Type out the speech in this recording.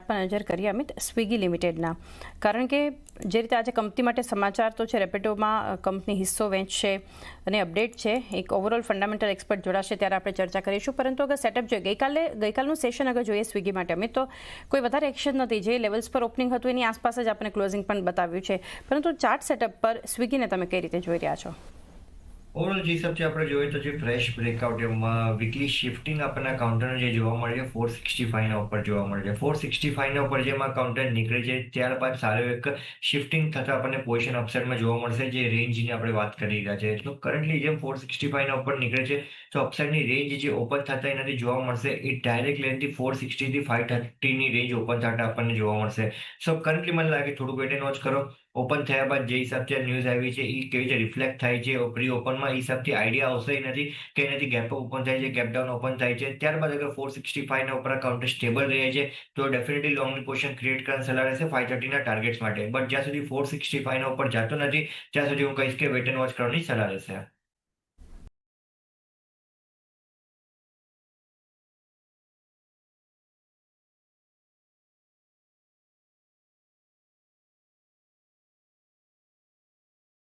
પર નજર કરીએ અમિત, સ્વિગી લિમિટેડના. કારણ કે જે રીતે આજે કંપની માટે સમાચાર તો છે, રેપિડોમાં કંપની હિસ્સો વેચશે અને અપડેટ છે, એક ઓવરઓલ ફંડામેન્ટલ એક્સપર્ટ જોડાશે ત્યારે આપણે ચર્ચા કરીશું. પરંતુ અગર સેટઅપ જોઈએ, ગઈકાલનું સેશન અગર જોઈએ સ્વિગી માટે અમિત, તો કોઈ વધારે એક્શન નથી. જે લેવલ્સ પર ઓપનિંગ હતું એની આસપાસ જ આપણે ક્લોઝિંગ પણ બતાવ્યું છે. પરંતુ ચાર્ટ સેટઅપ પર સ્વિગીને તમે કઈ રીતે જોઈ રહ્યા છો? ઓવરઓલ જે હિસાબથી આપણે જોઈએ તો જે ફ્રેશ બ્રેકઆઉટ એમાં વીકલી શિફ્ટિંગ આપણને કાઉન્ટરને જે જોવા મળે છે 465 ના ઉપર જોવા મળે છે. 465 ના ઉપર જેમાં કાઉન્ટર નીકળે છે ત્યારબાદ સારો એક શિફ્ટિંગ થતા આપણને પોઝિશન અપસાઇડમાં જોવા મળશે, જે રેન્જની આપણે વાત કરી રહ્યા છે. તો કરન્ટલી જેમ 465 ના ઉપર નીકળે છે તો અપસાઇડની રેન્જ જે ઓપન થતા એનાથી જોવા મળશે એ ડાયરેક્ટ લેનથી 460 થી 530 ની રેન્જ ઓપન થતા આપણને જોવા મળશે. સો કરન્ટલી મને લાગે થોડું વેટ એન્ડ વોચ કરો. ઓપન થયા બાદ જે હિસાબથી આ ન્યૂઝ આવી છે એ કેવી રીતે રિફ્લેક્ટ થાય છે પ્રી ઓપનમાં, એ હિસાબથી આઈડિયા આવશે એનાથી કે એનાથી ગેપ ઓપન થાય છે, ગેપ ડાઉન ઓપન થાય છે. ત્યારબાદ અગર 465 ના ઉપર કાઉન્ટર સ્ટેબલ રહે છે તો ડેફિનેટલી લોંગની પોઝિશન ક્રિએટ કરવાની સલાહ રહેશે 530 ના ટાર્ગેટ્સ માટે. બટ જ્યાં સુધી 465 ના ઉપર જતો નથી ત્યાં સુધી હું કહીશ કે વેટ એન્ડ વોચ કરવાની સલાહ રહેશે.